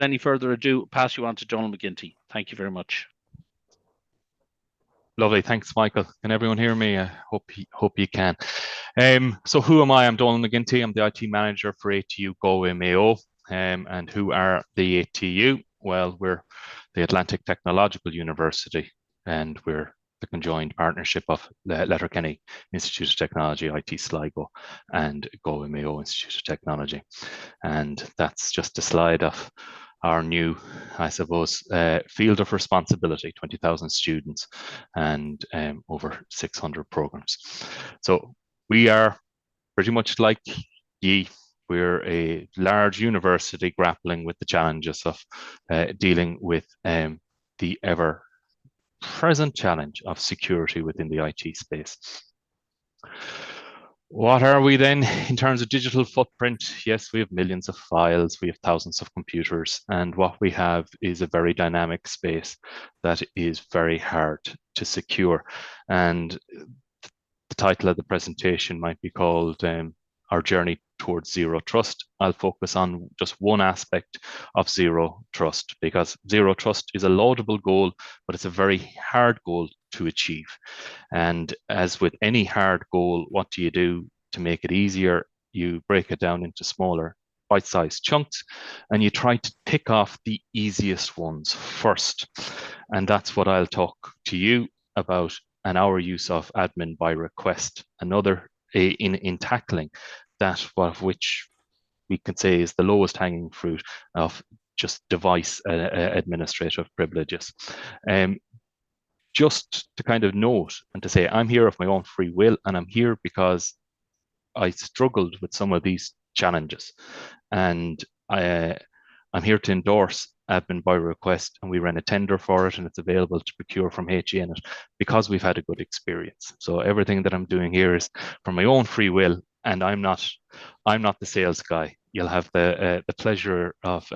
any further ado, pass you on to Donald McGinty. Thank you very much. Lovely. Thanks, Michael. Can everyone hear me? I hope you can. So who am I? I'm Donald McGinty. I'm the IT manager for ATU Go Mayo. And who are the ATU? Well, we're the Atlantic Technological University, and we're the conjoined partnership of Letterkenny Institute of Technology, IT Sligo, and Go Mayo Institute of Technology. And that's just a slide of our new, I suppose, field of responsibility, 20,000 students and over 600 programs. So we are pretty much like ye. We're a large university grappling with the challenges of dealing with the ever present challenge of security within the IT space. What are we then in terms of digital footprint? Yes, we have millions of files, we have thousands of computers, and what we have is a very dynamic space that is very hard to secure. And the title of the presentation might be called Our Journey Towards Zero Trust. I'll focus on just one aspect of zero trust, because zero trust is a laudable goal, but it's a very hard goal to achieve. And as with any hard goal, what do you do to make it easier? You break it down into smaller bite-sized chunks, and you try to pick off the easiest ones first. And that's what I'll talk to you about, and our use of admin by request, another in tackling that which we can say is the lowest hanging fruit of just device administrative privileges. Um, just to kind of note and to say, I'm here of my own free will, and I'm here because I struggled with some of these challenges. And I'm here to endorse admin by request, and we ran a tender for it, and it's available to procure from HENet because we've had a good experience. So everything that I'm doing here is from my own free will, and I'm not the sales guy. You'll have the pleasure of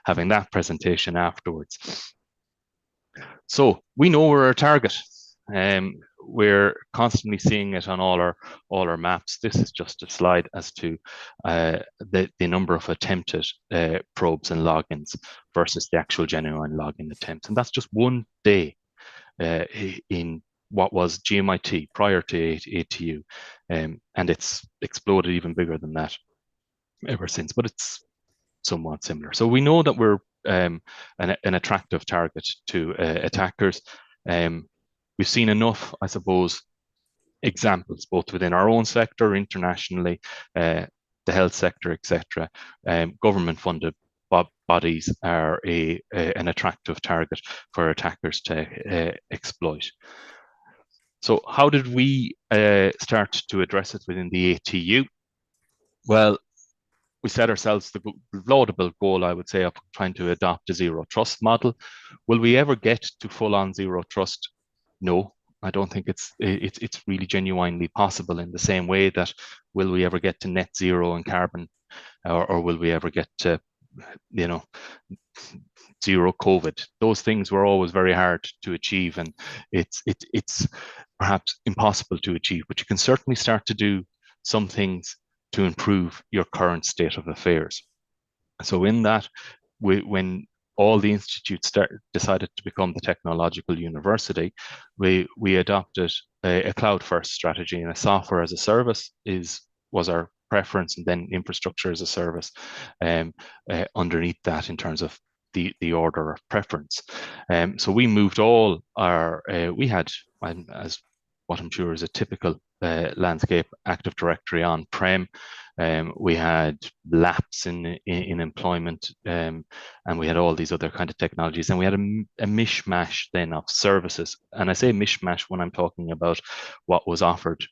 having that presentation afterwards. So we know we're our target. We're constantly seeing it on all our maps. This is just a slide as to the number of attempted probes and logins versus the actual genuine login attempts, and that's just one day in what was GMIT prior to ATU, and it's exploded even bigger than that ever since. But it's somewhat similar. So we know that we're an attractive target to attackers. We've seen enough, I suppose, examples both within our own sector, internationally, the health sector, etc. Government-funded bodies are an attractive target for attackers to exploit. So how did we start to address it within the ATU? Well, we set ourselves the laudable goal, I would say, of trying to adopt a zero trust model. Will we ever get to full on zero trust? No, I don't think it's really genuinely possible. In the same way that will we ever get to net zero in carbon, or will we ever get to you know zero COVID? Those things were always very hard to achieve, and it's perhaps impossible to achieve. But you can certainly start to do some things to improve your current state of affairs. So in that, when all the institutes decided to become the technological university, we adopted a cloud first strategy, and a software as a service was our preference, and then infrastructure as a service underneath that in terms of the order of preference. So we moved all our we had as what I'm sure is a typical landscape Active Directory on-prem. We had lapse in employment, and we had all these other kind of technologies, and we had a mishmash then of services. And I say mishmash when I'm talking about what was offered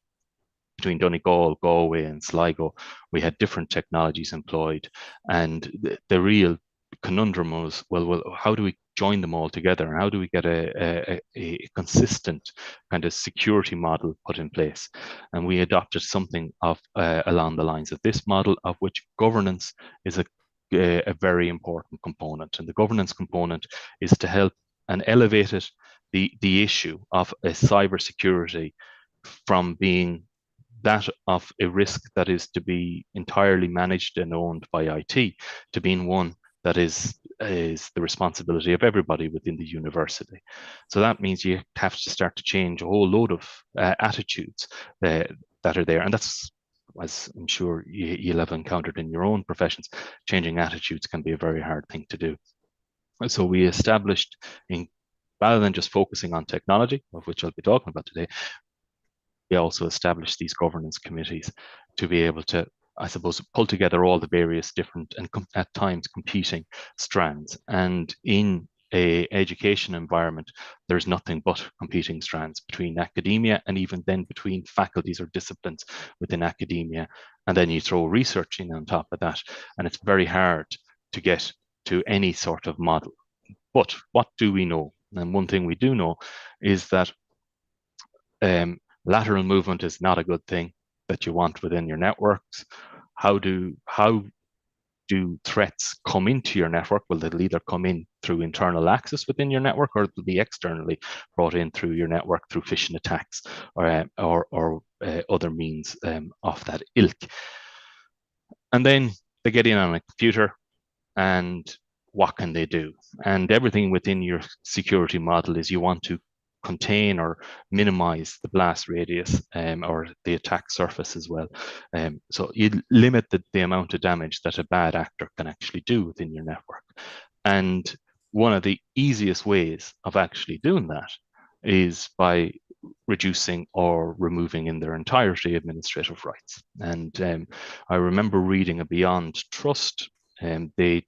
between Donegal, Galway, and Sligo. We had different technologies employed, and the real conundrum was, well, how do we join them all together, and how do we get a consistent kind of security model put in place? And we adopted something of along the lines of this model, of which governance is a very important component, and the governance component is to help and elevate it, the issue of a cybersecurity from being that of a risk that is to be entirely managed and owned by IT to being one that is the responsibility of everybody within the university. So that means you have to start to change a whole load of attitudes that are there. And that's, as I'm sure you'll have encountered in your own professions, changing attitudes can be a very hard thing to do. So we established, rather than just focusing on technology, of which I'll be talking about today, we also established these governance committees to be able to, I suppose, pull together all the various different and at times competing strands. And in a education environment, there's nothing but competing strands between academia and even then between faculties or disciplines within academia. And then you throw researching on top of that, and it's very hard to get to any sort of model. But what do we know? And one thing we do know is that lateral movement is not a good thing that you want within your networks. How do threats come into your network? Well, they'll either come in through internal access within your network, or they'll be externally brought in through your network through phishing attacks or other means of that ilk. And then they get in on a computer, and what can they do? And everything within your security model is you want to contain or minimize the blast radius or the attack surface as well. So you limit the amount of damage that a bad actor can actually do within your network. And one of the easiest ways of actually doing that is by reducing or removing in their entirety administrative rights. And I remember reading a Beyond Trust, and they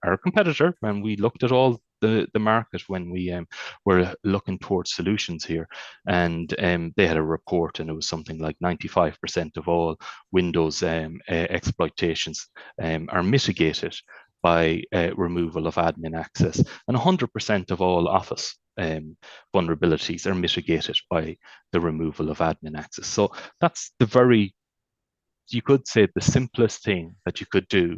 are a competitor, and we looked at all the market when we were looking towards solutions here, and they had a report, and it was something like 95% of all Windows exploitations are mitigated by removal of admin access, and 100% of all Office vulnerabilities are mitigated by the removal of admin access. So that's you could say, the simplest thing that you could do,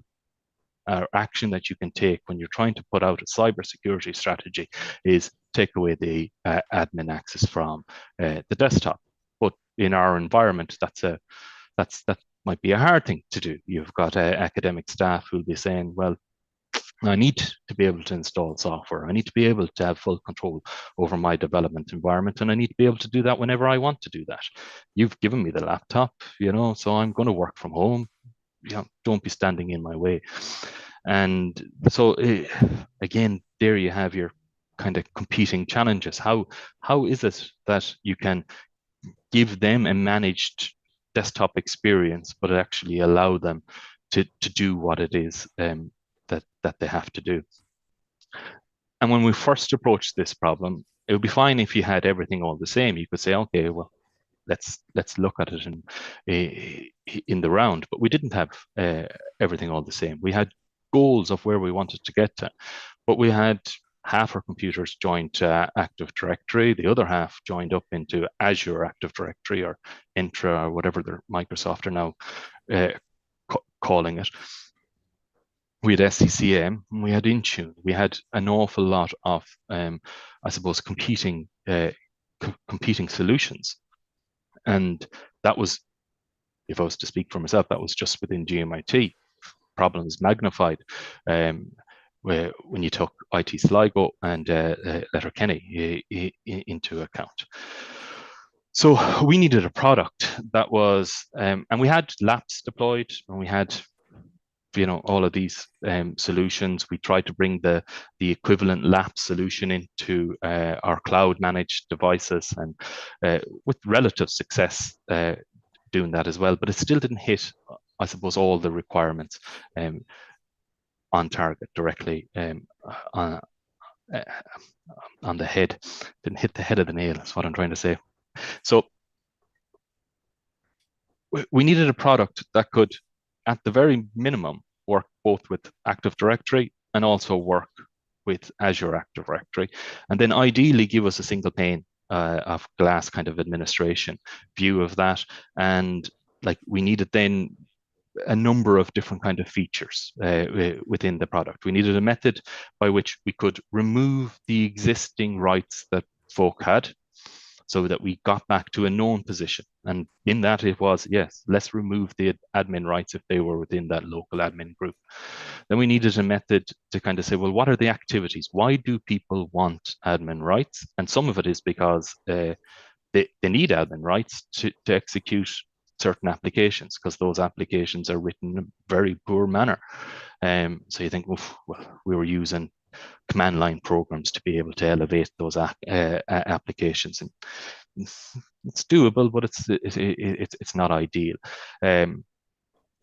action that you can take when you're trying to put out a cybersecurity strategy, is take away the admin access from the desktop. But in our environment, that might be a hard thing to do. You've got academic staff who'll be saying, well, I need to be able to install software. I need to be able to have full control over my development environment, and I need to be able to do that whenever I want to do that. You've given me the laptop, so I'm going to work from home. Don't be standing in my way. And so again, there you have your kind of competing challenges. How is it that you can give them a managed desktop experience, but actually allow them to do what it is that they have to do? And when we first approached this problem, it would be fine if you had everything all the same. You could say, okay, well, let's look at it in the round. But we didn't have everything all the same. We had goals of where we wanted to get to, but we had half our computers joined to Active Directory, the other half joined up into Azure Active Directory or Entra or whatever Microsoft are now calling it. We had SCCM, and we had Intune. We had an awful lot of, I suppose, competing solutions. And that was, if I was to speak for myself, that was just within GMIT. Problems magnified when you took IT Sligo and Letterkenny into account. So we needed a product that was, and we had laps deployed, and we had all of these solutions. We tried to bring the equivalent lap solution into our cloud managed devices, and with relative success doing that as well, but it still didn't hit, I suppose, all the requirements on target directly on the head. Didn't hit the head of the nail, is what I'm trying to say. So we needed a product that could, at the very minimum, work both with Active Directory and also work with Azure Active Directory, and then ideally give us a single pane of glass kind of administration view of that. And we needed then a number of different kind of features within the product. We needed a method by which we could remove the existing rights that folk had. so that we got back to a known position. And in that it was, yes, let's remove the admin rights if they were within that local admin group. Then we needed a method to kind of say, well, what are the activities? Why do people want admin rights? And some of it is because they need admin rights to execute certain applications, because those applications are written in a very poor manner. So you think, well, we were using command line programs to be able to elevate those applications, and it's doable, but it's not ideal.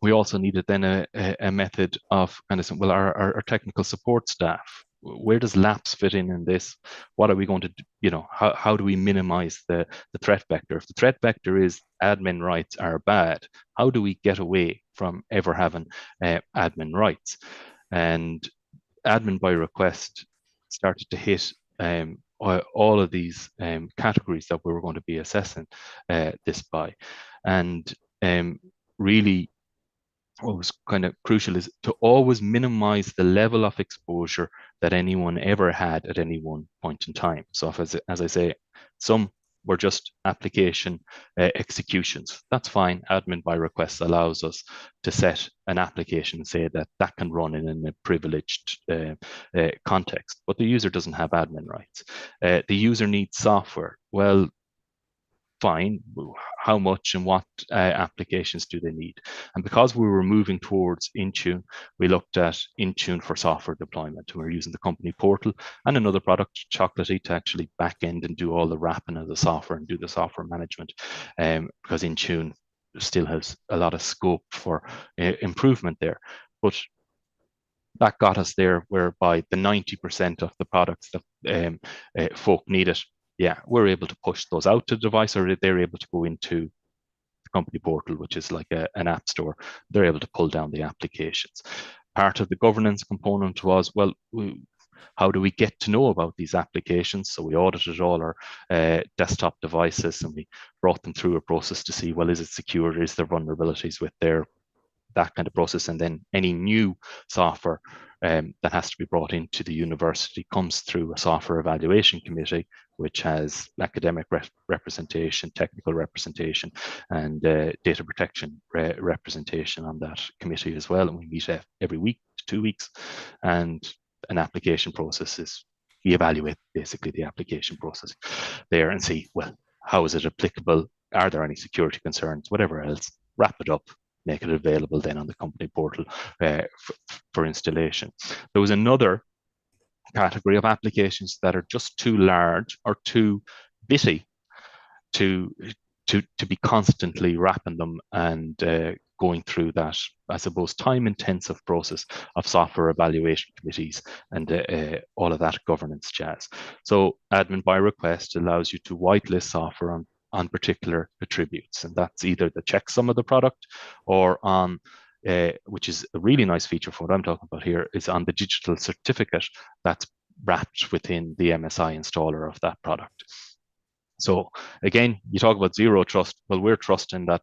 We also needed then a method of kind of saying, well, our technical support staff, where does lapse fit in this? What are we going to do? How do we minimize the threat vector? If the threat vector is admin rights are bad, how do we get away from ever having admin rights? And admin by request started to hit all of these categories that we were going to be assessing this by. And really, what was kind of crucial is to always minimize the level of exposure that anyone ever had at any one point in time. So if, as I say, some were just application executions. That's fine. Admin by request allows us to set an application and say that that can run in a privileged context, but the user doesn't have admin rights. The user needs software. Well, fine, how much and what applications do they need? And because we were moving towards Intune, we looked at Intune for software deployment. We were using the company portal and another product, Chocolatey, to actually back end and do all the wrapping of the software and do the software management, because Intune still has a lot of scope for improvement there. But that got us there, whereby the 90% of the products that folk needed, yeah, we're able to push those out to the device, or they're able to go into the company portal, which is like an app store. They're able to pull down the applications. Part of the governance component was, well, how do we get to know about these applications? So we audited all our desktop devices, and we brought them through a process to see, well, is it secure? Is there vulnerabilities with that kind of process? And then any new software that has to be brought into the university comes through a software evaluation committee, which has academic representation, technical representation, and data protection representation on that committee as well. And we meet every week to 2 weeks, and an application process is, we evaluate basically the application process there and see, well, how is it applicable? Are there any security concerns? Whatever else, wrap it up, make it available then on the company portal for installation. There was another category of applications that are just too large or too bitty to be constantly wrapping them and going through that, I suppose, time-intensive process of software evaluation committees and all of that governance jazz. So admin by request allows you to whitelist software on particular attributes, and that's either the checksum of the product or on which is a really nice feature for what I'm talking about here, is on the digital certificate that's wrapped within the MSI installer of that product. So again, you talk about zero trust. Well, we're trusting that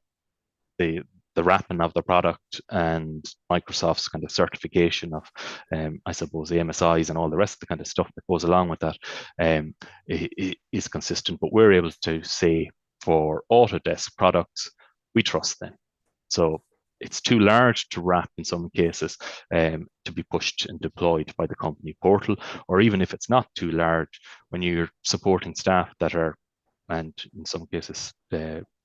the wrapping of the product and Microsoft's kind of certification of, I suppose, the MSIs and all the rest of the kind of stuff that goes along with that is consistent. But we're able to say for Autodesk products, we trust them. So it's too large to wrap in some cases to be pushed and deployed by the company portal, or even if it's not too large, when you're supporting staff that are, and in some cases,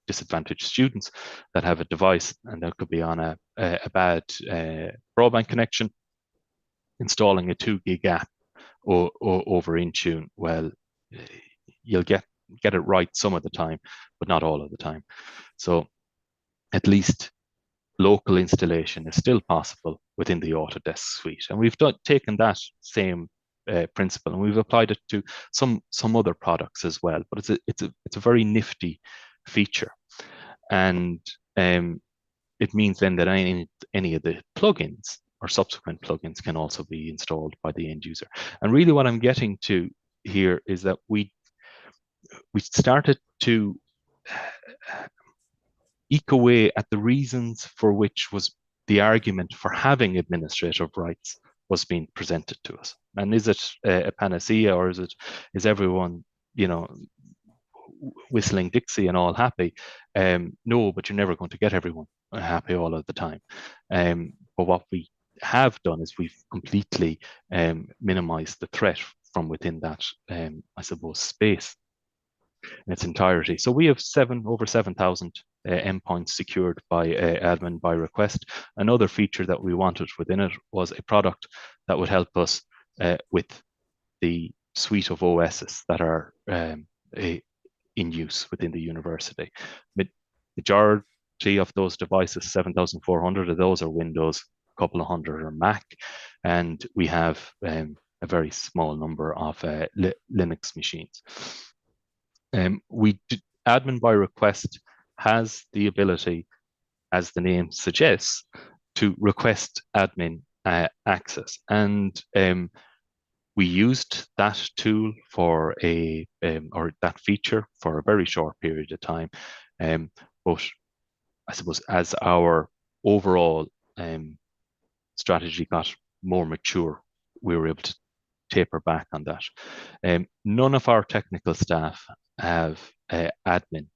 disadvantaged students that have a device and that could be on a bad broadband connection, installing a 2 gig app over Intune, well, you'll get it right some of the time, but not all of the time. So at least local installation is still possible within the Autodesk suite. And we've taken that same principle and we've applied it to some other products as well. But it's a very nifty feature, and it means then that any of the plugins or subsequent plugins can also be installed by the end user. And really, what I'm getting to here is that we started to eke away at the reasons for which was the argument for having administrative rights was being presented to us. And is it a panacea, or is everyone, whistling Dixie and all happy. No, but you're never going to get everyone happy all of the time. But what we have done is we've completely minimized the threat from within that, I suppose, space in its entirety. So we have over 7,000 endpoints secured by admin by request. Another feature that we wanted within it was a product that would help us with the suite of OSs that are in use within the university. Majority of those devices, 7,400 of those are Windows, a couple of hundred are Mac, and we have a very small number of Linux machines. Admin by request has the ability, as the name suggests, to request admin access. And we used that tool for or that feature for a very short period of time. But I suppose as our overall strategy got more mature, we were able to taper back on that. None of our technical staff have admin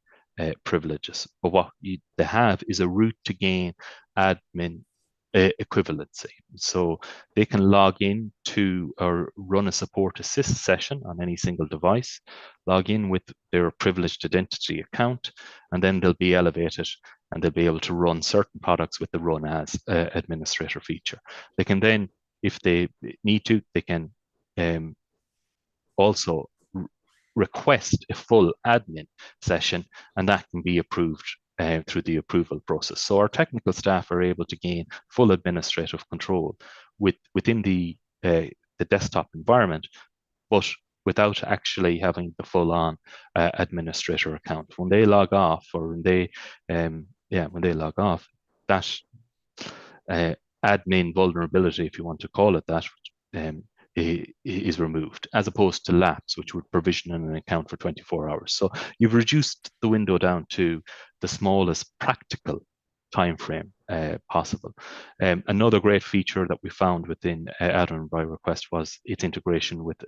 privileges, but what they have is a route to gain admin equivalency. So they can log in to or run a support assist session on any single device, log in with their privileged identity account, and then they'll be elevated and they'll be able to run certain products with the run as administrator feature. They can then, if they need to, they can also request a full admin session, and that can be approved through the approval process. So our technical staff are able to gain full administrative control within the desktop environment, but without actually having the full-on administrator account. When they log off, or when they log off, that admin vulnerability, if you want to call it that, is removed, as opposed to lapse, which would provision an account for 24 hours. So you've reduced the window down to the smallest practical time frame possible. Another great feature that we found within admin by request was its integration with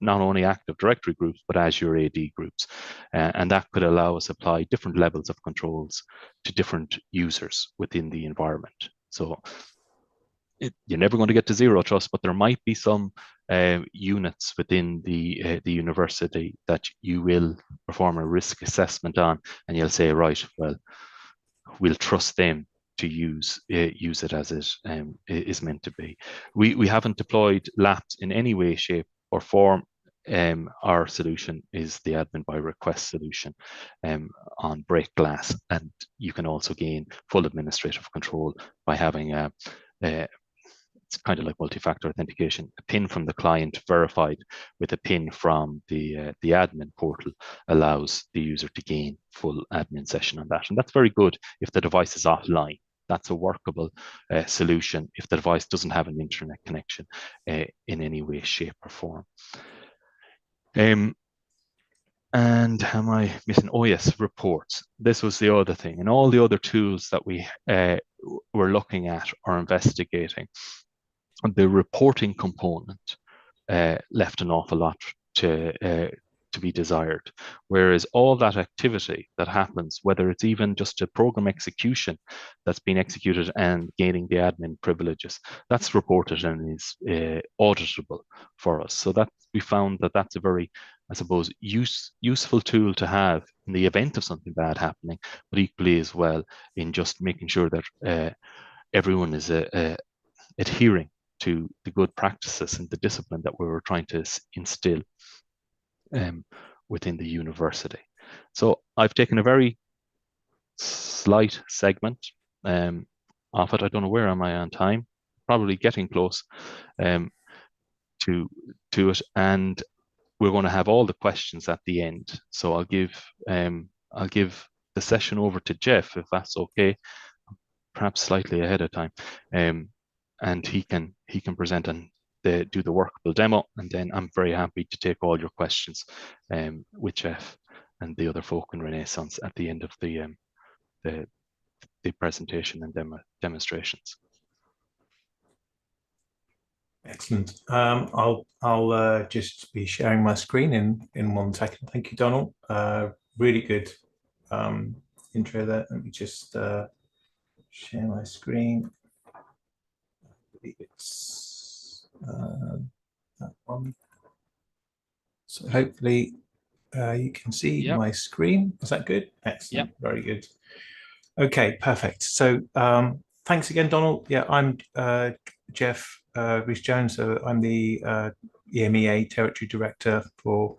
not only Active Directory groups, but Azure AD groups. And that could allow us to apply different levels of controls to different users within the environment. So you're never going to get to zero trust, but there might be some units within the university that you will perform a risk assessment on, and you'll say, right, well, we'll trust them to use it as it is meant to be. We haven't deployed LAPS in any way, shape, or form. Our solution is the admin by request solution on break glass, and you can also gain full administrative control by having it's kind of like multi-factor authentication. A PIN from the client verified with a PIN from the admin portal allows the user to gain full admin session on that. And that's very good if the device is offline. That's a workable solution if the device doesn't have an internet connection in any way, shape, or form. And am I missing? Oh yes, reports. This was the other thing. And all the other tools that we were looking at or investigating, the reporting component left an awful lot to be desired. Whereas all that activity that happens, whether it's even just a program execution that's been executed and gaining the admin privileges, that's reported and is auditable for us. So that we found that that's a very, I suppose, useful tool to have in the event of something bad happening, but equally as well in just making sure that everyone is adhering to the good practices and the discipline that we were trying to instill within the university. So I've taken a very slight segment of it. I don't know, where am I on time? Probably getting close to it, and we're going to have all the questions at the end. So I'll give the session over to Jeff, if that's okay, perhaps slightly ahead of time. And he can present and do the workable demo, and then I'm very happy to take all your questions with Jeff and the other folk in Renaissance at the end of the presentation and demonstrations. Excellent. I'll just be sharing my screen in 1 second. Thank you, Donald. Really good intro there. Let me just share my screen. I believe it's that one. So hopefully you can see my screen. Is that good? Excellent. Very good. Okay, perfect. So thanks again, Donald. Yeah, I'm Jeff Rees-Jones. So I'm the EMEA Territory Director for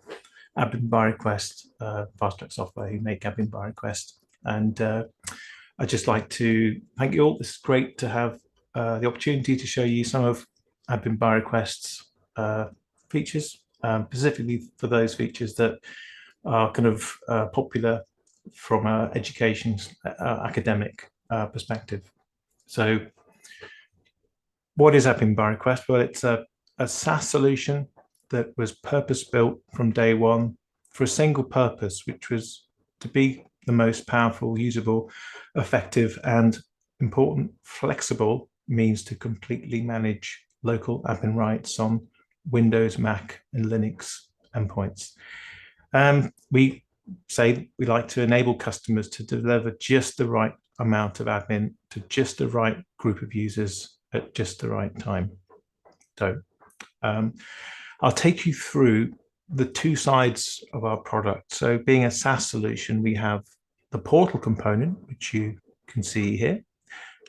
Admin by Request, Fast Track Software, who make Admin by Request. And I'd just like to thank you all. It's great to have the opportunity to show you some of Admin by Request's features, specifically for those features that are kind of popular from an education academic perspective. So what is Admin by Request? Well, it's a SaaS solution that was purpose-built from day one for a single purpose, which was to be the most powerful, usable, effective, and important, flexible means to completely manage local admin rights on Windows, Mac, and Linux endpoints. We say we like to enable customers to deliver just the right amount of admin to just the right group of users at just the right time. So I'll take you through the two sides of our product. So being a SaaS solution, we have the portal component, which you can see here.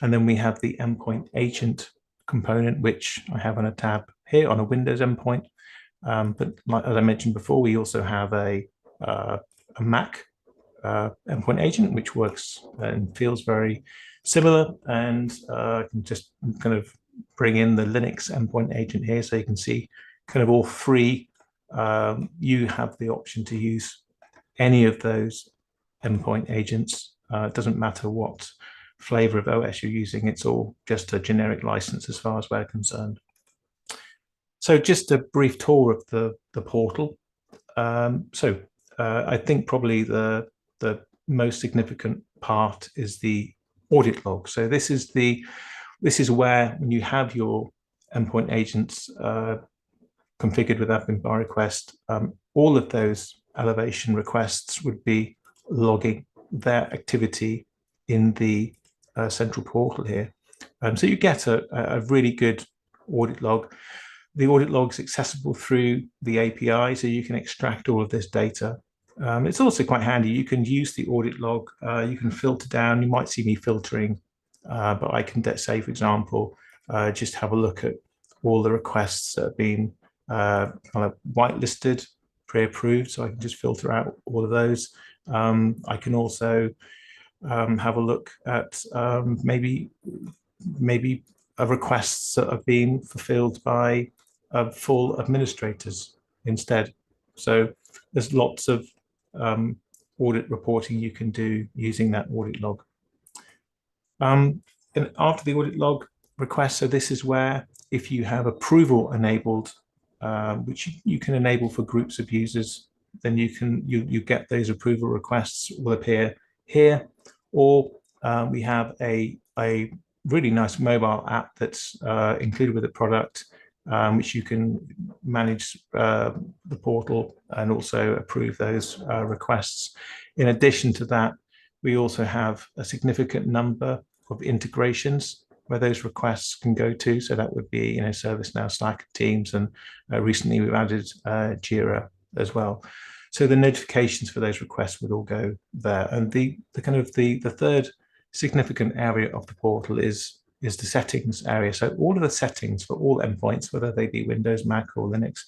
And then we have the endpoint agent component, which I have on a tab here on a Windows endpoint. But like, as I mentioned before, we also have a Mac endpoint agent, which works and feels very similar. And I can just kind of bring in the Linux endpoint agent here so you can see kind of all three. You have the option to use any of those endpoint agents. It doesn't matter what flavor of OS you're using. It's all just a generic license as far as we're concerned. So just a brief tour of the portal. I think probably the most significant part is the audit log. So this is where, when you have your endpoint agents configured with Admin by Request, all of those elevation requests would be logging their activity in the central portal here. So you get a really good audit log. The audit log is accessible through the API, so you can extract all of this data. It's also quite handy. You can use the audit log. You can filter down. You might see me filtering, but I can say, for example, just have a look at all the requests that have been kind of whitelisted, pre-approved. So I can just filter out all of those. I can also have a look at maybe requests that have been fulfilled by full administrators instead. So there's lots of audit reporting you can do using that audit log. And after the audit log request, so this is where, if you have approval enabled, which you can enable for groups of users, then you get those approval requests will appear here. Or we have a really nice mobile app that's included with the product, which you can manage the portal and also approve those requests. In addition to that, we also have a significant number of integrations where those requests can go to. So that would be, ServiceNow, Slack, Teams, and recently we've added Jira as well. So the notifications for those requests would all go there. And the third significant area of the portal is the settings area. So all of the settings for all endpoints, whether they be Windows, Mac, or Linux,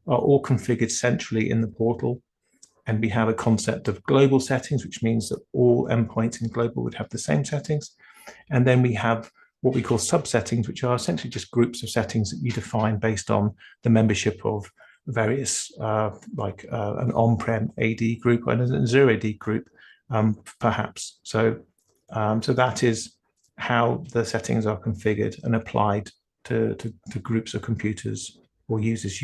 are all configured centrally in the portal. And we have a concept of global settings, which means that all endpoints in global would have the same settings. And then we have what we call subsettings, which are essentially just groups of settings that you define based on the membership of various, like an on-prem AD group and a zero AD group, perhaps. So that is how the settings are configured and applied to groups of computers or users.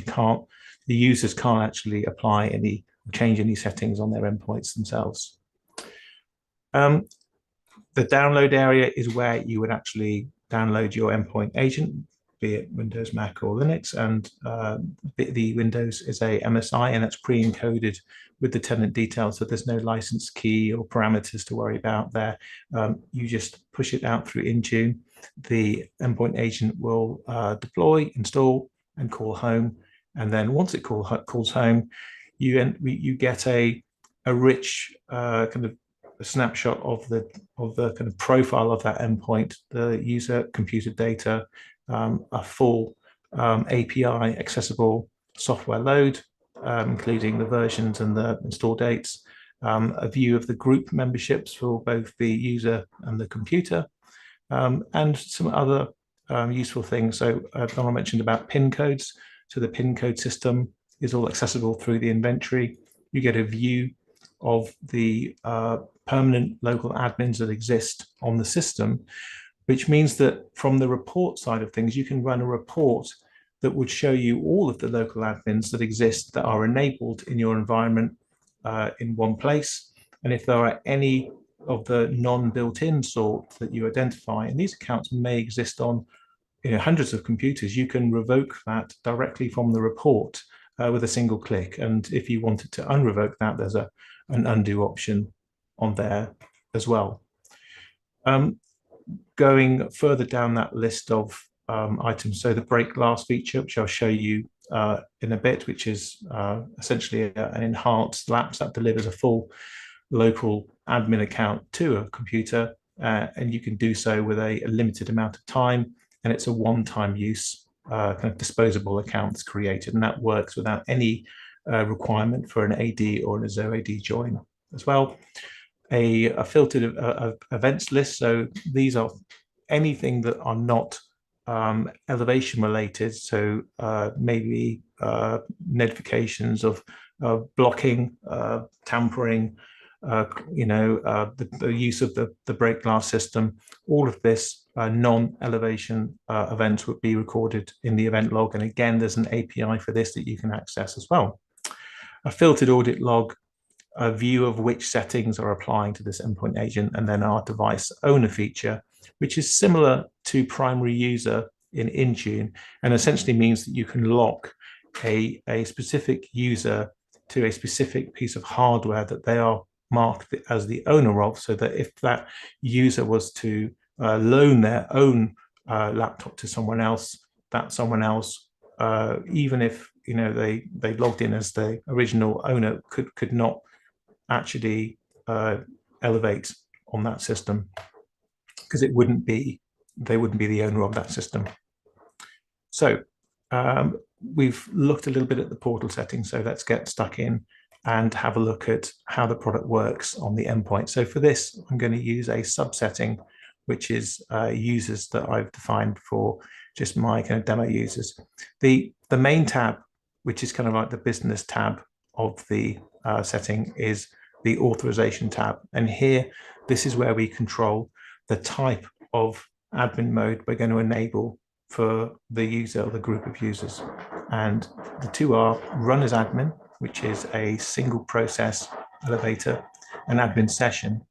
The users can't actually apply any, change any settings on their endpoints themselves. The download area is where you would actually download your endpoint agent. be it Windows, Mac, or Linux, and the Windows is a MSI, and that's pre-encoded with the tenant details, so there's no license key or parameters to worry about there. You just push it out through Intune. The endpoint agent will deploy, install, and call home. And then once it calls home, you get a rich kind of a snapshot of the kind of profile of that endpoint, the user computer data, a full API accessible software load, including the versions and the install dates, a view of the group memberships for both the user and the computer, and some other useful things. So Donald mentioned about pin codes. So the pin code system is all accessible through the inventory. You get a view of the permanent local admins that exist on the system, which means that from the report side of things, you can run a report that would show you all of the local admins that exist that are enabled in your environment in one place. And if there are any of the non-built-in sort that you identify, and these accounts may exist on hundreds of computers, you can revoke that directly from the report with a single click. And if you wanted to unrevoke that, there's an undo option on there as well. Going further down that list of items, so the break glass feature, which I'll show you in a bit, which is essentially an enhanced lapse that delivers a full local admin account to a computer, and you can do so with a limited amount of time, and it's a one-time use kind of disposable account that's created, and that works without any requirement for an AD or a ZoAD join as well. A filtered events list, so these are anything that are not elevation related, so maybe notifications of blocking, tampering, the use of the break glass system. All of this non-elevation events would be recorded in the event log, and again there's an API for this that you can access as well. A filtered audit log, a view of which settings are applying to this endpoint agent, and then our device owner feature, which is similar to primary user in Intune, and essentially means that you can lock a specific user to a specific piece of hardware that they are marked as the owner of, so that if that user was to loan their own laptop to someone else, that someone else, even if they logged in as the original owner, could not actually elevate on that system, because they wouldn't be the owner of that system. So we've looked a little bit at the portal settings, so let's get stuck in and have a look at how the product works on the endpoint. So for this, I'm going to use a subsetting, which is users that I've defined for just my kind of demo users. The main tab, which is kind of like the business tab of the setting, is the authorization tab. And here, this is where we control the type of admin mode we're going to enable for the user or the group of users. And the two are run as admin, which is a single process elevator, and admin session,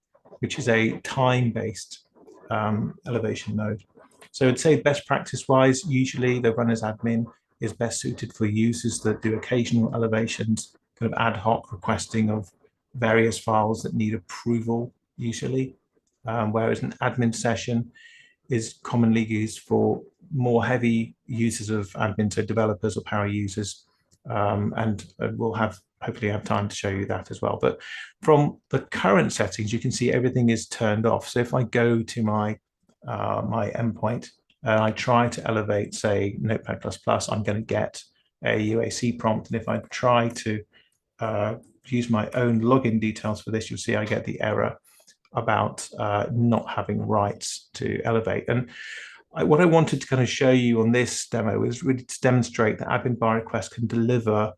which is a time-based elevation mode. So I'd say best practice-wise, usually the run as admin is best suited for users that do occasional elevations, kind of ad hoc requesting of various files that need approval usually, whereas an admin session is commonly used for more heavy users of admin, so developers or power users, and we'll hopefully have time to show you that as well. But from the current settings, you can see everything is turned off. So if I go to my endpoint and I try to elevate, say, Notepad++, I'm going to get a UAC prompt, and if I try to use my own login details for this, you'll see I get the error about not having rights to elevate. And what I wanted to kind of show you on this demo is really to demonstrate that admin bar request can deliver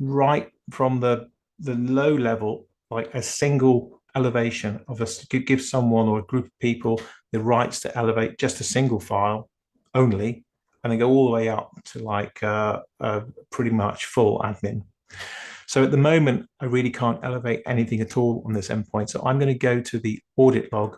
right from the low level, like a single elevation of give someone or a group of people the rights to elevate just a single file only, and then go all the way up to like pretty much full admin. So at the moment, I really can't elevate anything at all on this endpoint. So I'm going to go to the audit log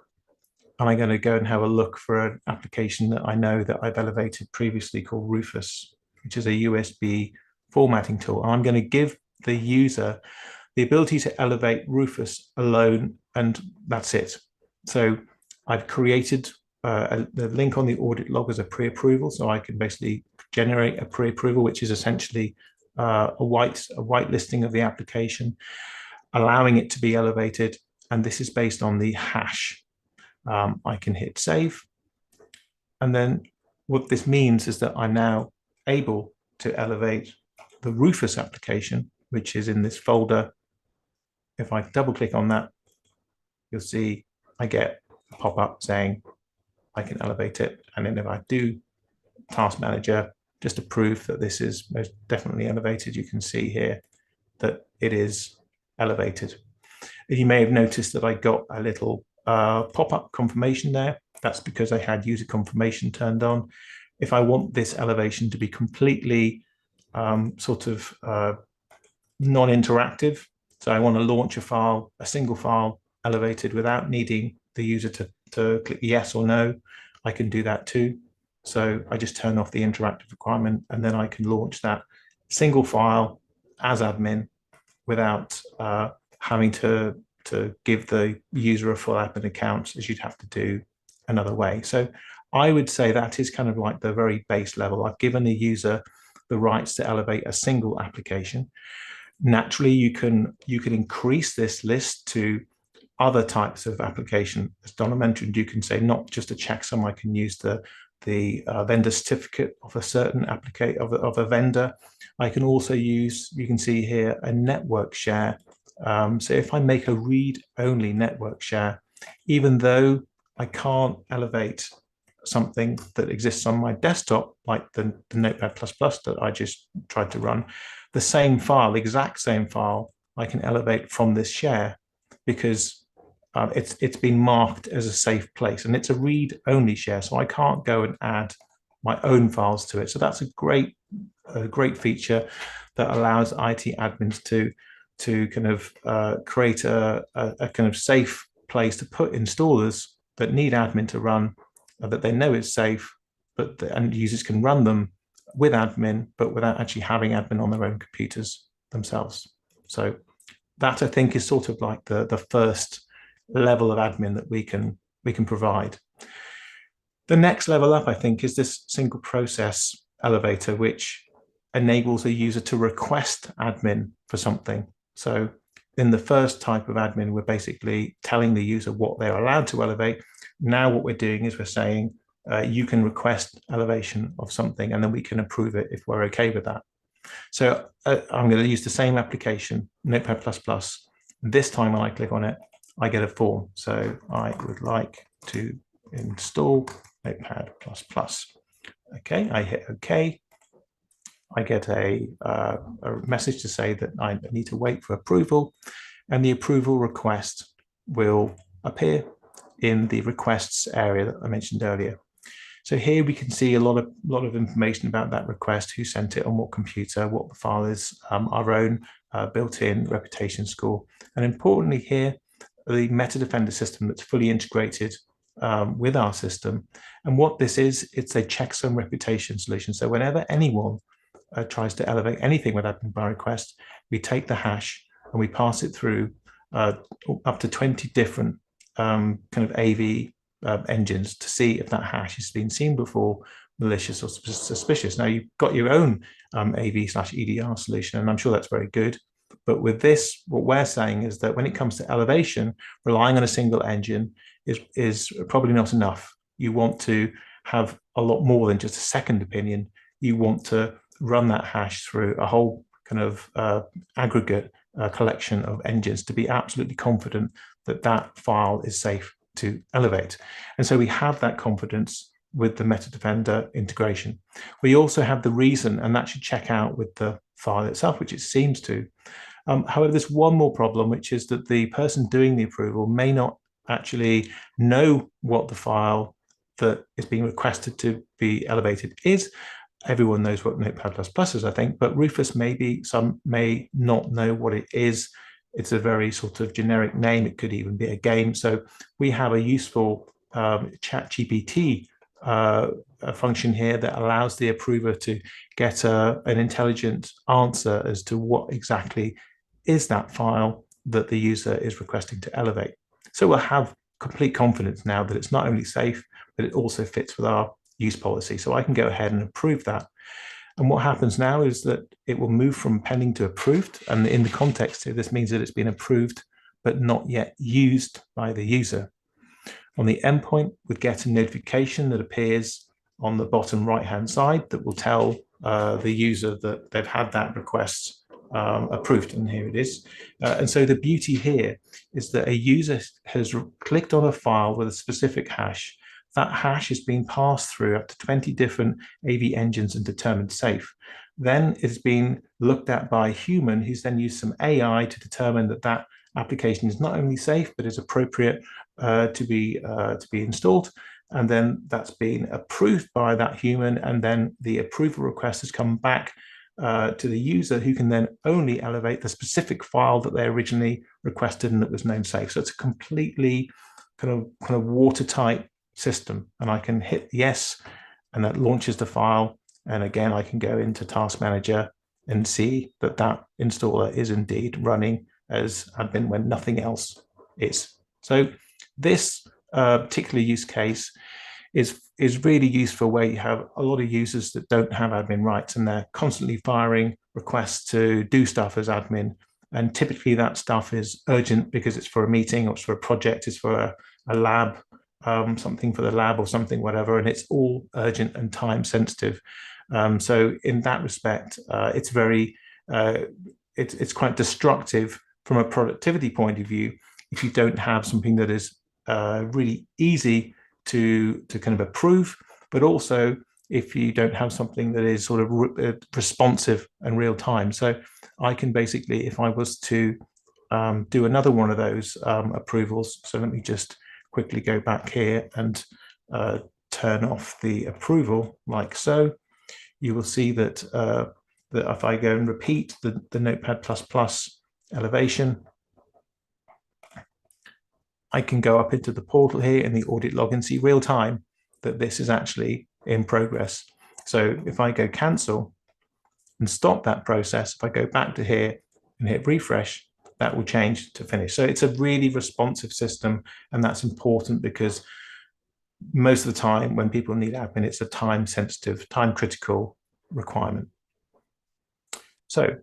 and I'm going to go and have a look for an application that I know that I've elevated previously called Rufus, which is a USB formatting tool. And I'm going to give the user the ability to elevate Rufus alone, and that's it. So I've created the link on the audit log as a pre-approval, so I can basically generate a pre-approval, which is essentially a white listing of the application, allowing it to be elevated, and this is based on the hash. I can hit save, and then what this means is that I'm now able to elevate the Rufus application, which is in this folder. If I double click on that, you'll see I get a pop-up saying I can elevate it. And then if I do Task Manager, just to prove that this is most definitely elevated, you can see here that it is elevated. And you may have noticed that I got a little pop-up confirmation there. That's because I had user confirmation turned on. If I want this elevation to be completely non-interactive, so I want to launch a file, a single file elevated without needing the user to click yes or no, I can do that too. So I just turn off the interactive requirement, and then I can launch that single file as admin without having to give the user a full admin account, as you'd have to do another way. So I would say that is kind of like the very base level. I've given the user the rights to elevate a single application. Naturally, you can increase this list to other types of application. As Donna mentioned, you can say not just a checksum. I can use the vendor certificate of a certain application of a vendor. I can also use, you can see here, a network share. So if I make a read-only network share, even though I can't elevate something that exists on my desktop, like the Notepad++ that I just tried to run, the same file, exact same file, I can elevate from this share because it's been marked as a safe place, and it's a read-only share, so I can't go and add my own files to it. So that's a great feature that allows IT admins to kind of create a kind of safe place to put installers that need admin to run, that they know is safe, and users can run them with admin, but without actually having admin on their own computers themselves. So that, I think, is sort of like the first level of admin that we can provide. The next level up, I think, is this single process elevator, which enables a user to request admin for something. So in the first type of admin, we're basically telling the user what they're allowed to elevate. Now what we're doing is we're saying, you can request elevation of something, and then we can approve it if we're okay with that. So I'm going to use the same application, Notepad++. This time when I click on it, I get a form. So I would like to install Notepad++. Okay, I hit OK. I get a message to say that I need to wait for approval, and the approval request will appear in the requests area that I mentioned earlier. So here we can see a lot of information about that request, who sent it, on what computer, what the file is, our own built-in reputation score, and importantly here, the MetaDefender system that's fully integrated with our system. And what this is, it's a checksum reputation solution. So whenever anyone tries to elevate anything with admin by request, we take the hash and we pass it through up to 20 different kind of AV engines to see if that hash has been seen before, malicious or suspicious. Now you've got your own AV/EDR solution, and I'm sure that's very good. But with this, what we're saying is that when it comes to elevation, relying on a single engine is probably not enough. You want to have a lot more than just a second opinion. You want to run that hash through a whole kind of aggregate collection of engines to be absolutely confident that that file is safe to elevate. And so we have that confidence with the MetaDefender integration. We also have the reason, and that should check out with the file itself, which it seems to. However, there's one more problem, which is that the person doing the approval may not actually know what the file that is being requested to be elevated is. Everyone knows what Notepad++ is, I think, but Rufus some may not know what it is. It's a very sort of generic name. It could even be a game. So we have a useful ChatGPT a function here that allows the approver to get an intelligent answer as to what exactly is that file that the user is requesting to elevate. So we'll have complete confidence now that it's not only safe, but it also fits with our use policy. So I can go ahead and approve that. And what happens now is that it will move from pending to approved. And in the context here, this means that it's been approved, but not yet used by the user. On the endpoint, we get a notification that appears on the bottom right-hand side that will tell the user that they've had that request approved, and here it is. And so the beauty here is that a user has clicked on a file with a specific hash. That hash is being passed through up to 20 different AV engines and determined safe. Then it's been looked at by a human who's then used some AI to determine that that application is not only safe, but is appropriate to be installed. And then that's been approved by that human. And then the approval request has come back to the user, who can then only elevate the specific file that they originally requested and that was known safe. So it's a completely kind of watertight system. And I can hit yes, and that launches the file. And again, I can go into Task Manager and see that that installer is indeed running as admin when nothing else is. So this particular use case is really useful where you have a lot of users that don't have admin rights and they're constantly firing requests to do stuff as admin. And typically that stuff is urgent because it's for a meeting or it's for a project, it's for a lab, something for the lab or something, whatever, and it's all urgent and time sensitive. So in that respect, it's very, it's quite destructive from a productivity point of view if you don't have something that is really easy to kind of approve, but also if you don't have something that is sort of responsive and real time. So I can basically, if I was to do another one of those approvals, so let me just quickly go back here and turn off the approval like so, you will see that, that if I go and repeat the Notepad++ elevation, I can go up into the portal here in the audit log and see real time that this is actually in progress. So if I go cancel and stop that process, if I go back to here and hit refresh, that will change to finish. So it's a really responsive system, and that's important because most of the time when people need admin, it's a time sensitive, time critical requirement. So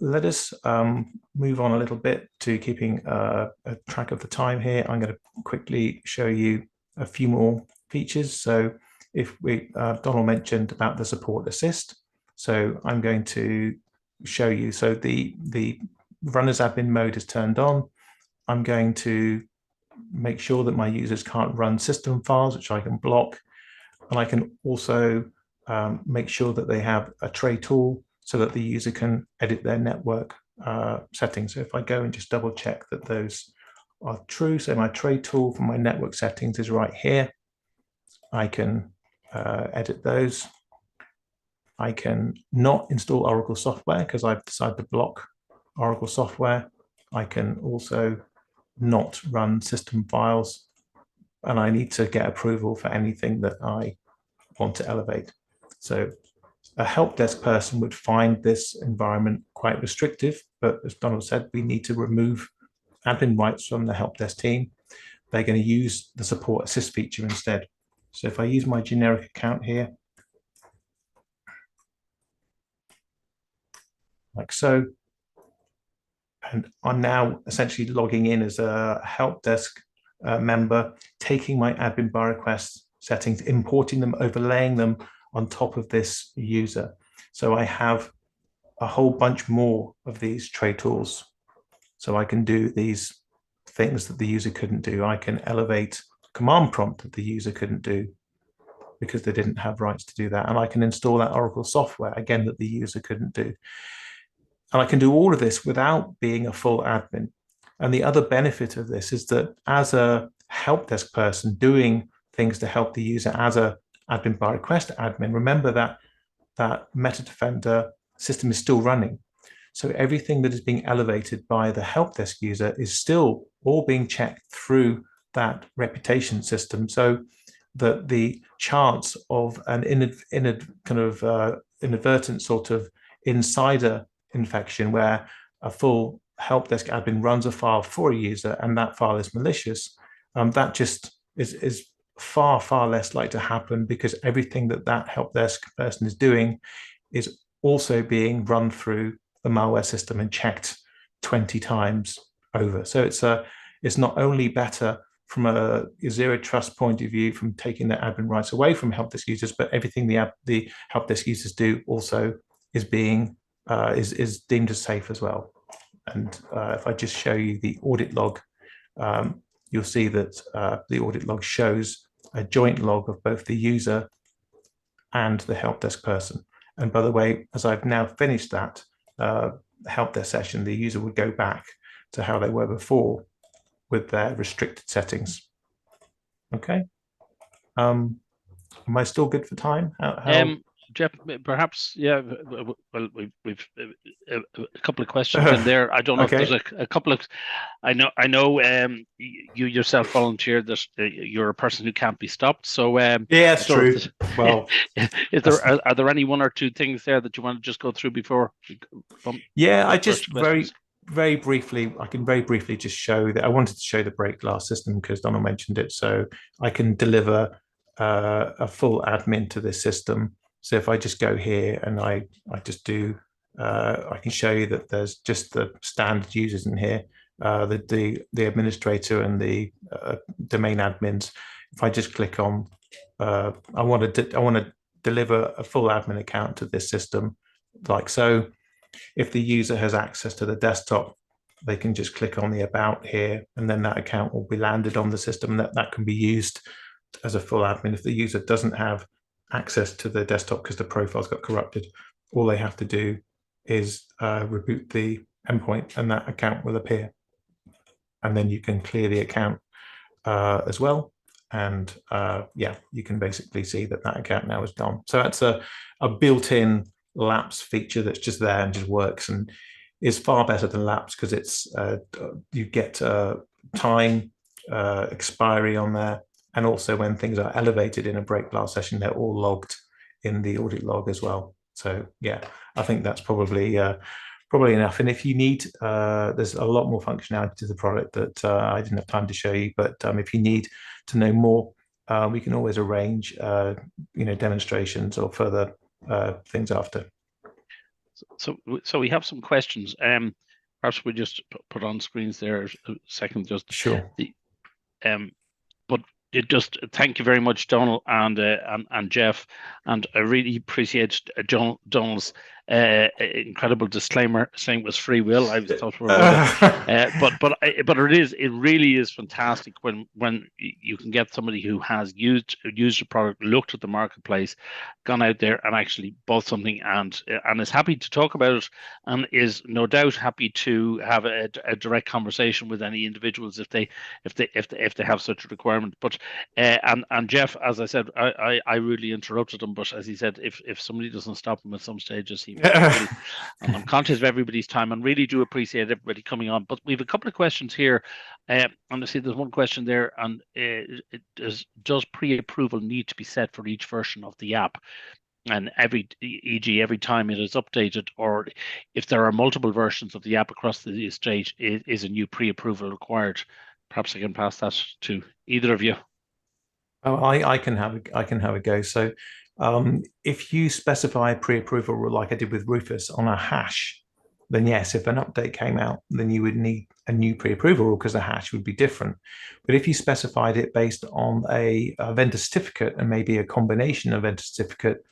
let us move on a little bit to keeping a track of the time here. I'm going to quickly show you a few more features. So if we, Donald mentioned about the support assist. So I'm going to show you, so the runner's admin mode is turned on. I'm going to make sure that my users can't run system files, which I can block. And I can also make sure that they have a tray tool so that the user can edit their network settings. So if I go and just double check that those are true, so my tray tool for my network settings is right here. I can edit those. I can not install Oracle software because I've decided to block Oracle software. I can also not run system files, and I need to get approval for anything that I want to elevate. So a help desk person would find this environment quite restrictive, but as Donald said, we need to remove admin rights from the help desk team. They're going to use the support assist feature instead. So if I use my generic account here, like so, and I'm now essentially logging in as a help desk member, taking my admin bar request settings, importing them, overlaying them on top of this user. So I have a whole bunch more of these tray tools. So I can do these things that the user couldn't do. I can elevate command prompt that the user couldn't do because they didn't have rights to do that. And I can install that Oracle software, again, that the user couldn't do. And I can do all of this without being a full admin. And the other benefit of this is that as a help desk person doing things to help the user as a admin by request admin, remember that that Meta Defender system is still running. So everything that is being elevated by the help desk user is still all being checked through that reputation system, so that the chance of an inadvertent sort of insider infection, where a full help desk admin runs a file for a user and that file is malicious, that just is far less likely to happen, because everything that help desk person is doing is also being run through the malware system and checked 20 times over. So it's not only better from a zero trust point of view, from taking the admin rights away from help desk users, but everything the help desk users do also is being is deemed as safe as well. And if I just show you the audit log, you'll see that the audit log shows a joint log of both the user and the help desk person. And by the way, as I've now finished that help desk session, the user would go back to how they were before with their restricted settings. Okay. Am I still good for time? Jeff, perhaps, yeah. Well, we've a couple of questions in there. I don't know okay. if there's a couple of. I know. You yourself volunteered that you're a person who can't be stopped. So yeah, that's true. Well, are there any one or two things there that you want to just go through before? Yeah, I just very briefly. I can very briefly just show that I wanted to show the break glass system because Donald mentioned it. So I can deliver a full admin to this system. So if I just go here and I just do, I can show you that there's just the standard users in here, the administrator and the domain admins. If I just click on, I want to deliver a full admin account to this system, like so. If the user has access to the desktop, they can just click on the about here, and then that account will be landed on the system. That can be used as a full admin. If the user doesn't have access to the desktop because the profiles got corrupted, all they have to do is reboot the endpoint and that account will appear. And then you can clear the account as well. And yeah, you can basically see that account now is gone. So that's a built-in lapse feature that's just there and just works, and is far better than lapse because it's you get time expiry on there, and also when things are elevated in a break glass session, they're all logged in the audit log as well. So yeah, I think that's probably enough. And if you need, there's a lot more functionality to the product that I didn't have time to show you, but if you need to know more, we can always arrange demonstrations or further things after. So we have some questions. Perhaps we just put on screens there a second. Just sure. But it just thank you very much, Donald and Jeff, and I really appreciate Donald's incredible disclaimer saying it was free will. I was thought we were but it really is fantastic when you can get somebody who has used a product, looked at the marketplace, gone out there and actually bought something and is happy to talk about it, and is no doubt happy to have a direct conversation with any individuals if they have such a requirement. But and Jeff, as I said, I really interrupted him, but as he said, if somebody doesn't stop him at some stages, he and I'm conscious of everybody's time and really do appreciate everybody coming on. But we have a couple of questions here, and I see there's one question there, and does pre-approval need to be set for each version of the app? And e.g. every time it is updated, or if there are multiple versions of the app across the estate, is a new pre-approval required? Perhaps I can pass that to either of you. Oh, I can have a go. So if you specify pre-approval rule like I did with Rufus on a hash, then yes, if an update came out, then you would need a new pre-approval rule because the hash would be different. But if you specified it based on a vendor certificate and maybe a combination of vendor certificate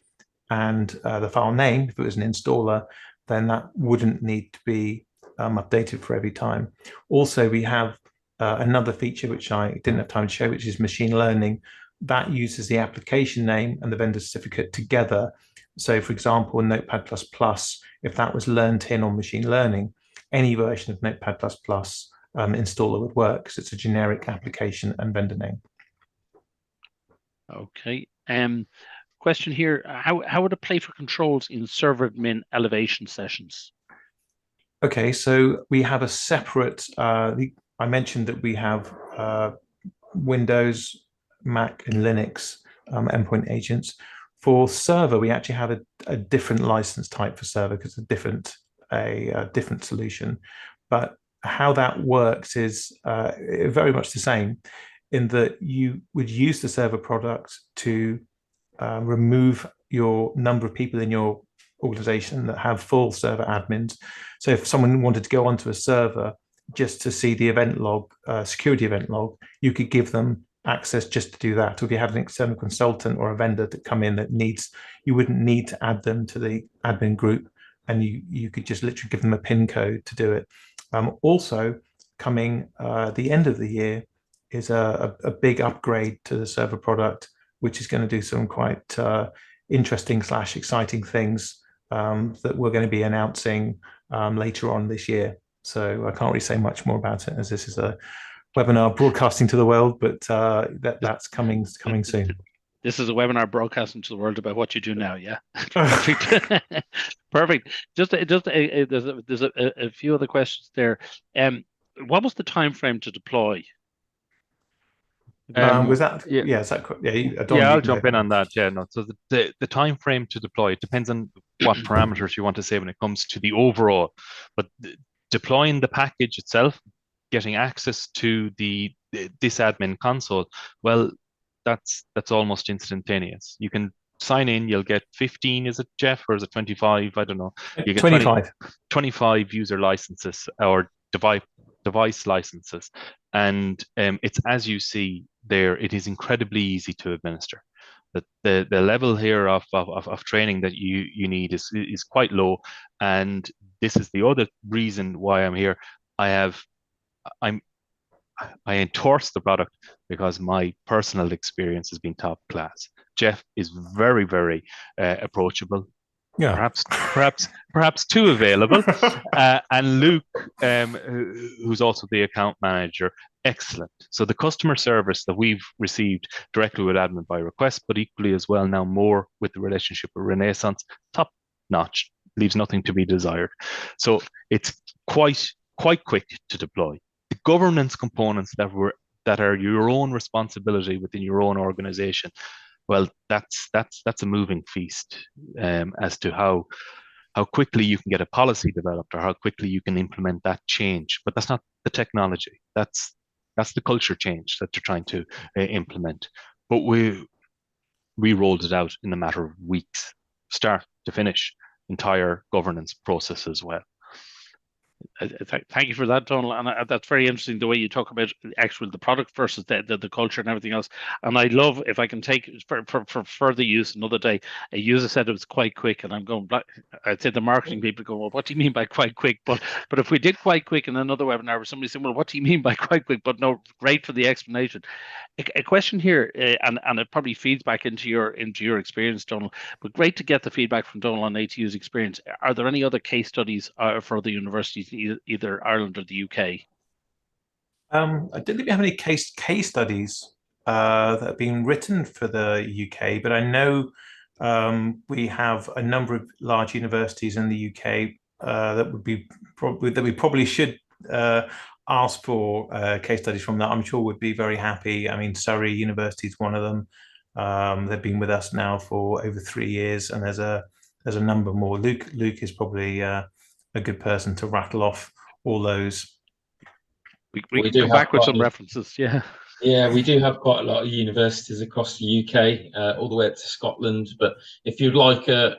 and the file name, if it was an installer, then that wouldn't need to be updated for every time. Also, we have another feature which I didn't have time to show, which is machine learning. That uses the application name and the vendor certificate together. So for example, in Notepad++, if that was learned in on machine learning, any version of Notepad++ installer would work because it's a generic application and vendor name. Okay. Question here, how would it play for controls in server admin elevation sessions? Okay, so we have a separate, I mentioned that we have Windows, Mac, and Linux endpoint agents. For server, we actually have a different license type for server because a different solution. But how that works is very much the same in that you would use the server product to remove your number of people in your organization that have full server admins. So if someone wanted to go onto a server just to see the event log, security event log, you could give them access just to do that. Or if you had an external consultant or a vendor to come in that you wouldn't need to add them to the admin group, and you could just literally give them a PIN code to do it. Also, coming the end of the year is a big upgrade to the server product, which is going to do some quite interesting / exciting things that we're going to be announcing later on this year. So I can't really say much more about it as this is a webinar broadcasting to the world, but that's coming soon. This is a webinar broadcasting to the world about what you do now. Yeah, perfect, perfect. There's a few other questions there. What was the time frame to deploy? Was that yeah, is that yeah? I'll jump in on that. Yeah, no. So the time frame to deploy, it depends on what parameters you want to say when it comes to the overall. But deploying the package itself, getting access to this admin console, well, that's almost instantaneous. You can sign in, you'll get 15, is it, Jeff, or is it 25? I don't know. You get 25 user licenses or device licenses. And it's, as you see there, it is incredibly easy to administer. The level here of training that you need is quite low. And this is the other reason why I'm here. I endorse the product because my personal experience has been top class. Jeff is very, very approachable. Yeah, perhaps too available. And Luke, who's also the account manager, excellent. So the customer service that we've received directly with admin by request, but equally as well now more with the relationship with Renaissance, top notch, leaves nothing to be desired. So it's quite quick to deploy. The governance components that are your own responsibility within your own organization, well, that's a moving feast as to how quickly you can get a policy developed or how quickly you can implement that change. But that's not the technology. That's the culture change that you're trying to implement. But we rolled it out in a matter of weeks, start to finish, entire governance process as well. Thank you for that, Donald. And that's very interesting, the way you talk about the product versus the culture and everything else. And I love, if I can take for further use another day, a user said it was quite quick, and I'm going back. I'd say the marketing people go, well, what do you mean by quite quick? But if we did quite quick in another webinar where somebody said, well, what do you mean by quite quick? But no, great for the explanation. A question here, and it probably feeds back into your experience, Donald. But great to get the feedback from Donald on ATU's experience. Are there any other case studies for other universities, either Ireland or the UK? I don't think we have any case studies that have been written for the UK, but I know we have a number of large universities in the UK that we probably should ask for case studies from that. I'm sure would be very happy. I mean, Surrey University is one of them. They've been with us now for over 3 years, and there's a number more. Luke is probably a good person to rattle off all those. We can come back with some references. Yeah, we do have quite a lot of universities across the UK, all the way up to Scotland. But if you'd like a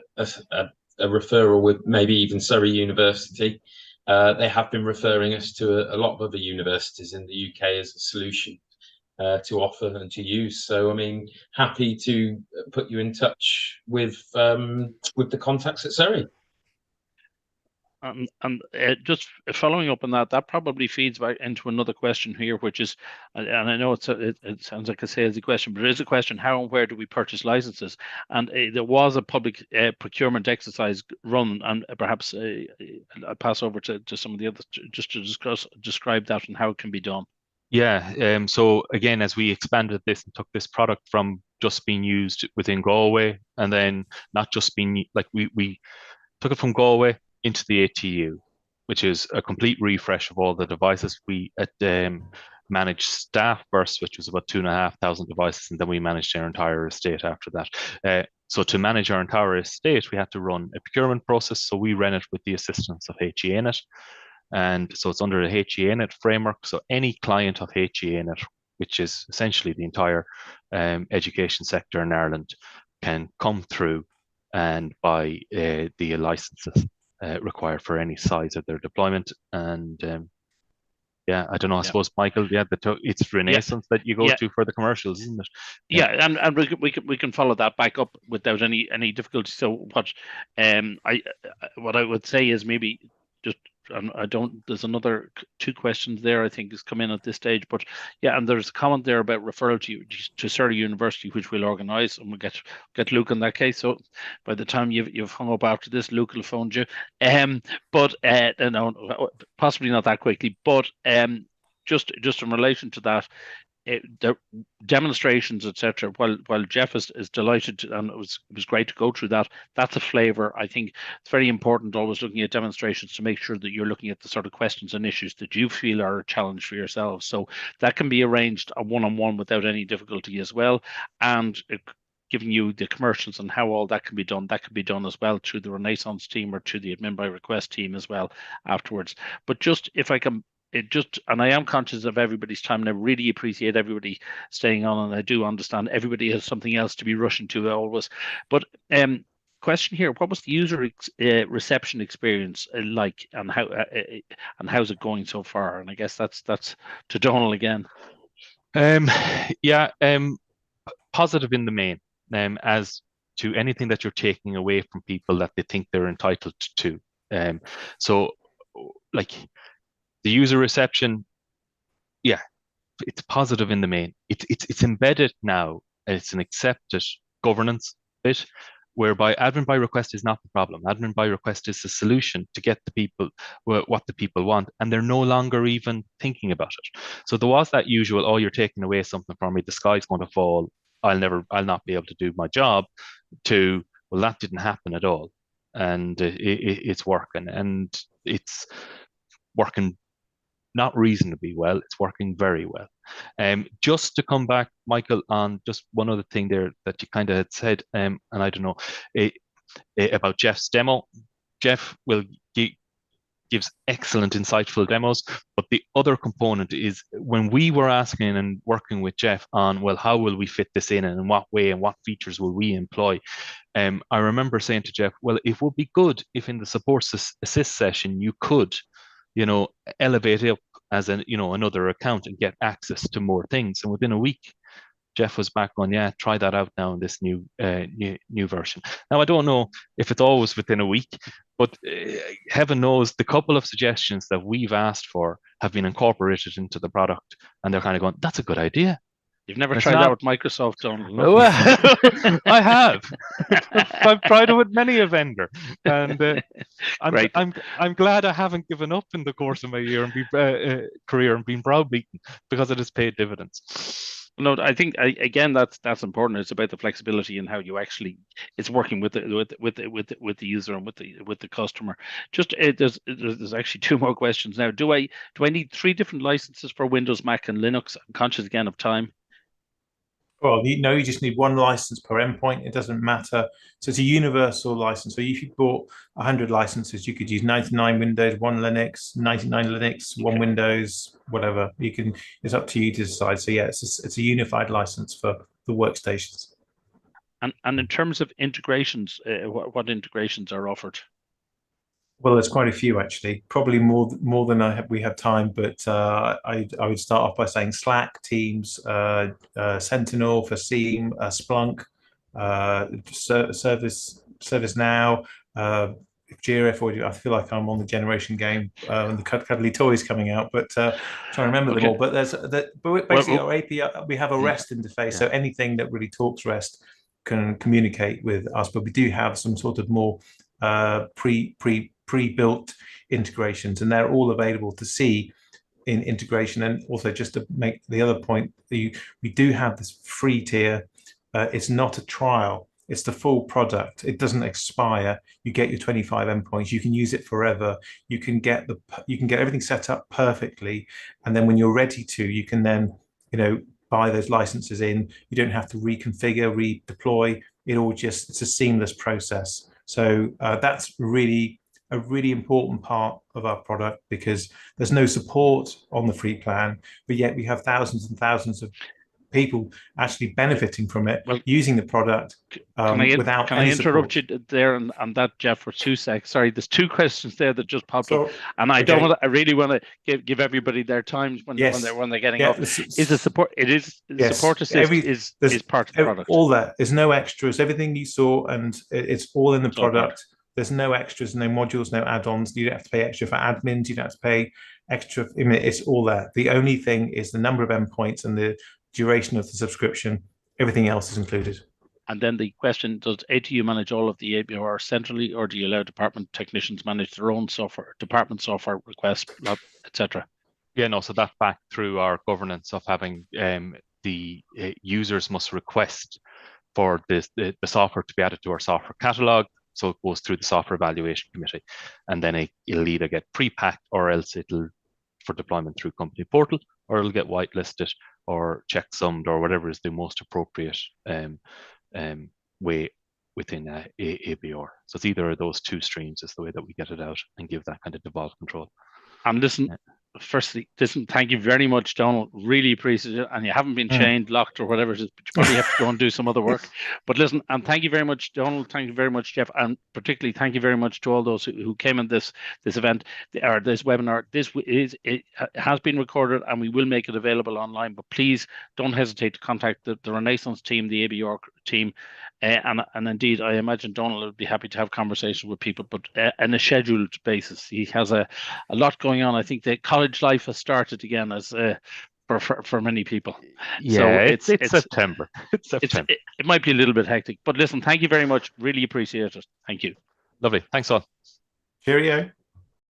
referral with maybe even Surrey University, they have been referring us to a lot of other universities in the UK as a solution to offer and to use. So, I mean, happy to put you in touch with the contacts at Surrey. And just following up on that probably feeds back into another question here, which is, and I know it sounds like a salesy question, but it is a question: how and where do we purchase licenses? And there was a public procurement exercise run, and perhaps I'll pass over to some of the others just to describe that and how it can be done. Yeah. So again, as we expanded this and took this product from just being used within Galway, and then not just being like we took it from Galway into the ATU, which is a complete refresh of all the devices. We manage staff first, which was about 2,500 devices, and then we managed our entire estate after that. So to manage our entire estate, we had to run a process. So we ran it with the assistance of HEANet. And so it's under the HEANet framework. So any client of HEANet, which is essentially the entire education sector in Ireland, can come through and buy the licenses required for any size of their deployment. And yeah, I don't know. I suppose, Michael, it's Renaissance that you go to for the commercials, isn't it? Yeah, and we can follow that back up without any difficulty. So what I would say is maybe just there's another two questions there I think has come in at this stage, but yeah, and there's a comment there about referral to Surrey University, which we'll organise, and we'll get Luke in that case. So by the time you've hung up after this, Luke will phone you. But no, possibly not that quickly, but just in relation to that, the demonstrations, etc. While Jeff is delighted, and it was great to go through that. That's a flavour. I think it's very important always looking at demonstrations to make sure that you're looking at the sort of questions and issues that you feel are a challenge for yourselves. So that can be arranged a one-on-one without any difficulty as well, and giving you the commercials and how all that can be done. That can be done as well through the Renaissance team or through the admin by request team as well afterwards. But just if I can. And I am conscious of everybody's time, and I really appreciate everybody staying on, and I do understand everybody has something else to be rushing to always. But question here: what was the user reception experience like, and how's it going so far? And I guess that's to Donal again. Positive in the main. As to anything that you're taking away from people that they think they're entitled to. So, like. The user reception, yeah, it's positive in the main. It's embedded now. It's an accepted governance bit, whereby admin by request is not the problem. Admin by request is the solution to get the people what the people want, and they're no longer even thinking about it. So there was that usual, oh, you're taking away something from me, the sky's going to fall, I'll not be able to do my job, to, well, that didn't happen at all. And it's working, and it's working not reasonably well, it's working very well. Just to come back, Michael, on just one other thing there that you kind of had said, and I don't know, about Jeff's demo. Jeff gives excellent, insightful demos, but the other component is when we were asking and working with Jeff on, well, how will we fit this in, and in what way, and what features will we employ? I remember saying to Jeff, well, it would be good if in the support assist session you could, elevate up as another account and get access to more things. And within a week, Jeff was back on, yeah, try that out now in this new version. Now, I don't know if it's always within a week, but heaven knows the couple of suggestions that we've asked for have been incorporated into the product, and they're kind of going, that's a good idea. You've never tried that with Microsoft, Donal? No? I have. I've tried it with many a vendor, and I'm glad I haven't given up in the course of my career and been browbeaten, because it has paid dividends. No, I think again that's important. It's about the flexibility and how you actually it's working with the user and with the customer. Just there's actually two more questions now. Do I need 3 different licenses for Windows, Mac, and Linux? I'm conscious again of time. Well, you just need 1 license per endpoint. It doesn't matter. So it's a universal license. So if you bought 100 licenses, you could use 99 Windows, 1 Linux, 99 Linux, 1 Windows, whatever. It's up to you to decide. So yeah, it's a unified license for the workstations. And in terms of integrations, what integrations are offered? Well, there's quite a few actually, probably more than we have time. But I would start off by saying Slack, Teams, Sentinel for SIEM, Splunk, ServiceNow, Jira. I feel like I'm on the generation game and the cuddly toys coming out, but trying to remember them all. But but basically our API, we have a REST interface, so anything that really talks REST can communicate with us. But we do have some sort of more pre-built integrations, and they're all available to see in integration. And also, just to make the other point, we do have this free tier. It's not a trial, It's the full product. It doesn't expire. You get your 25 endpoints. You can use it forever. You can get everything set up perfectly, and then when you're ready to, you can then buy those licenses in. You don't have to reconfigure, redeploy. It's a seamless process. So that's really a really important part of our product, because there's no support on the free plan, but yet we have thousands and thousands of people actually benefiting from it, using the product without can any I interrupt support. you there on that, Jeff, for 2 seconds? Sorry, there's 2 questions there that just popped up, and I really want to give everybody their time when they're getting off. Is the support? It is support assist is part of the product. All that. There's no extras. Everything you saw, and it's all in the product. There's no extras, no modules, no add-ons. You don't have to pay extra for admins. You don't have to pay extra. It's all there. The only thing is the number of endpoints and the duration of the subscription. Everything else is included. And then the question, does ATU manage all of the ABR centrally, or do you allow department technicians manage their own department software requests, etc.? Yeah, no, so that's back through our governance of having the users must request for the software to be added to our software catalog. So it goes through the software evaluation committee, and then it'll either get pre-packed, or else it'll for deployment through company portal, or it'll get whitelisted or checksummed, or whatever is the most appropriate way within ABR. So it's either of those 2 streams is the way that we get it out and give that kind of default control. And listen, firstly, thank you very much, Donald. Really appreciate it. And you haven't been chained, locked, or whatever it is, but you probably have to go and do some other work. But listen, and thank you very much, Donald. Thank you very much, Jeff. And particularly thank you very much to all those who came in this event or this webinar. It has been recorded, and we will make it available online. But please don't hesitate to contact the Renaissance team, the ABR team. And indeed, I imagine Donald would be happy to have conversations with people, but on a scheduled basis. He has a lot going on. I think the college life has started again as for many people. Yeah, so it's September. It's September. It might be a little bit hectic, but listen, thank you very much. Really appreciate it. Thank you. Lovely. Thanks all. Cheerio.